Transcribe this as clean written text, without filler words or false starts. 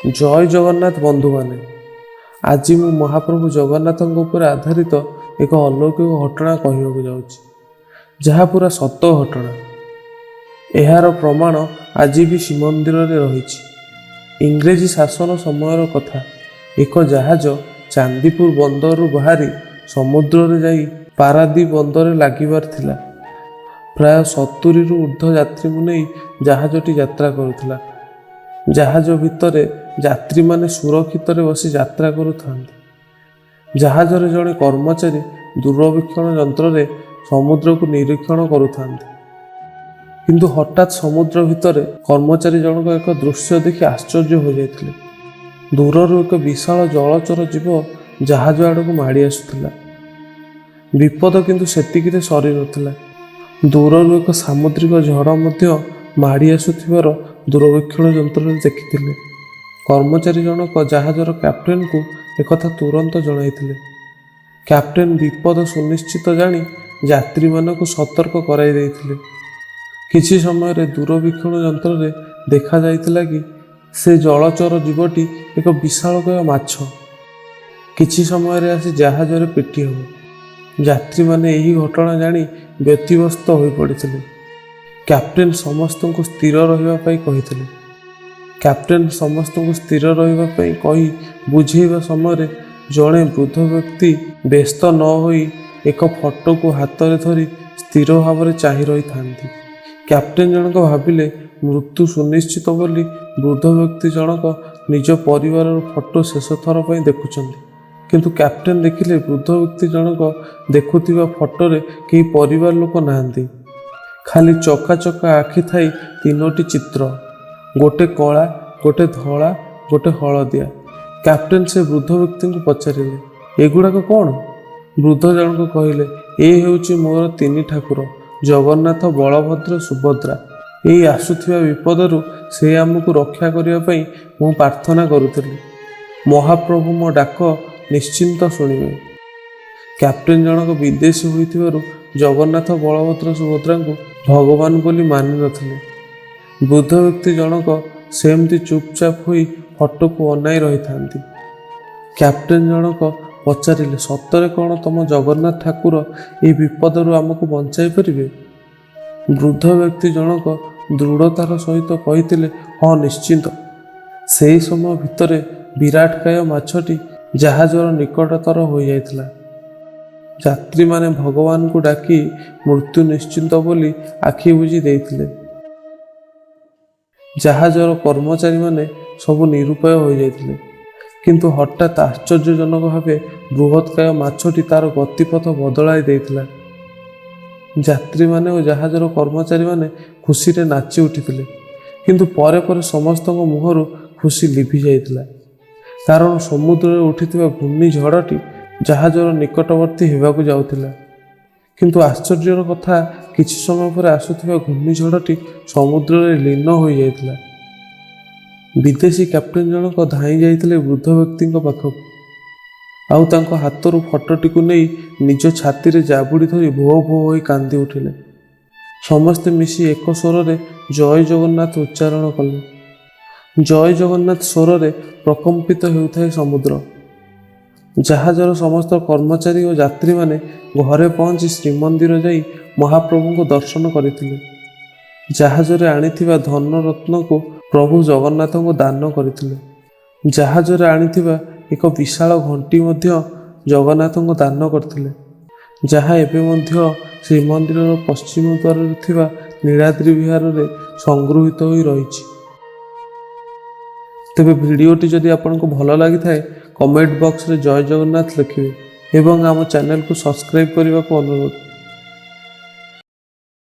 जय जगन्नाथ बंधु माने आज मु महाप्रभु जगन्नाथଙ୍କ ଉପରେ आधारित एक अलौकिक घटना कहवाक जाऊँगी जहाँ पूरा सत घटना। यार प्रमाण आज भी श्रीमंदिर में रही। इंग्रेजी शासन समय कथा। एक जहाज चांदीपुर बंदर बाहरी समुद्र में जाई पारादीप बंदर लागिबार थिला। प्राय 70 रु ऊर्ध्व यात्री नहीं जहाजटी यात्रा करुला। जहाज भितर यात्री माने सुरक्षित बसी यात्रा करुथांती। जहाजर जड़े कर्मचारी दूरवीक्षण यंत्र रे समुद्र को निरीक्षण करुथांती। किंतु हठात समुद्र भितर कर्मचारी जनक एक दृश्य देखि आश्चर्य हो जाते। दूररू एक विशाल जलचर जीव जहाज आड़ को माड़ी आसुला। विपद किंतु सेतिकिरे सरी नथिला। दूररू एक सामुद्रिक झड़ मध्य माड़ी आसुथिबार दूरवीक्षण यंत्र देखिथिले। कर्मचारी जनक जहाजर कैप्टेन को एकथा तुरंत जणाइथिले। कैप्टेन विपद सुनिश्चित जानी यात्री मानक सतर्क कराई देइथिले। किछि समय रे दूरवीक्षण यंत्र रे देखा जाइतिला कि से जलचर जीवटी एक विशालकाय माछ किछि समय रे आसी जहाज रे पिटी हो। यात्री माने एही घटना जानी व्यतिव्यस्त होई पड़िथिले। कैप्टेन समस्त को स्थिर रहिबा पई कहिथिले। कैप्टेन समस्त को स्थिर रहिबा पई कही बुझेइबा समय रे जड़े वृद्ध व्यक्ति व्यस्त न होई एक फोटो को हाथ में धरी स्थिर भाव में चाहि रही थांती। कैप्टेन जनक भाविले मृत्यु सुनिश्चित बोली वृद्ध व्यक्ति जनक निज परिवार फोटो शेष थर पर देखुचंती। किंतु कैप्टेन देखिले वृद्ध व्यक्ति जनक देखुथिबा फोटो रे कई परिवार लोक नाहांती। खाली चका चका आखि थाई 3टी चित्र, गोटे कला, गोटे धला, गोटे हलदिया। कैप्टेन से वृद्ध व्यक्ति को पचारिले एगुड़ाक कौन? वृद्ध जनक कहले ए हेउची मोर 3 ठाकुर जगन्नाथ, बलभद्र, सुभद्रा। यही आसुथिबा विपदरू से आमको रक्षा करने पई मु प्रार्थना करुଥିଲି। महाप्रभु मो डाक निश्चिंत शुणिबे। कैप्टेन जनक विदेशी होइथिबारु जगन्नाथ, बलभद्र, सुभद्रा को भगवान बोली मानि नथिले। वृद्ध व्यक्ति जनक सेमती चुपचाप होई फोटो को अनाई रही थांती। कैप्टेन जनक पचारिले सतरे कौन तुम जगन्नाथ ठाकुर ये विपदरू आमको बंचाई परिबे? वृद्ध व्यक्ति जनक दृढ़तार सहित कहिथिले हाँ निश्चिंत। सेही समय भितरे विराटकाय माछटी जहाजर निकटतर हो जाइथिला। यात्री माने भगवान को डाकी मृत्यु निश्चिंत बोली आखि बुझी देइथिले। जहाजर कर्मचारी माने सबु निरुपाय हो जाइथिले। किंतु हठात आश्चर्यजनक भावे बृहत्काय माछटी तार गतिपथ बदलाई देइथिला। यात्री माने और जहाजर कर्मचारी माने खुशी रे नाची उठिथिले। किंतु परे परे समस्त मुहरु खुशी लिभि जाइथिला। कारण समुद्र रे उठिथिबा घूर्णिझड़टी जहाजर निकटवर्ती हेबाकु जाउथिला। किंतु आश्चर्यर कथा किछि समय पर आसुथिबा घूर्णिझड़टी समुद्र रे लीन होई जाइथिला। विदेशी कैप्टेन जनक धाई जाइथिले वृद्ध व्यक्ति पाखक आउ तांको हाथरू फोटोटी को नहीं निज छाती रे जाबुड़ी धरी भो भो होई कांदी उठिले। समस्ते मिसी एक स्वर रे जय जगन्नाथ उच्चारण कले। जय जगन्नाथ स्वर रे प्रकम्पित हेउथाय समुद्र। जहाजर समस्त कर्मचारी और यात्री माने घरे पहुंची श्रीमंदिर जाई महाप्रभु को दर्शन करथिले। जहाजरे आनिथिबा धन रत्न को प्रभु जगन्नाथ को दान करथिले। जहाजरे आनिथिबा एक विशाल घंटी मध्य जगन्नाथ को दान करथिले, जहाँ एबे मध्य श्रीमंदिर पश्चिम द्वार थिबा नीलाद्रि विहार रे संगृहित होई रहिछि। तेबे वीडियोटी जदि आपनको भल लगी थाए कमेंट बॉक्स रे जय जगन्नाथ लिखिए एवं आम चैनल को सब्सक्राइब करने को अनुरोध।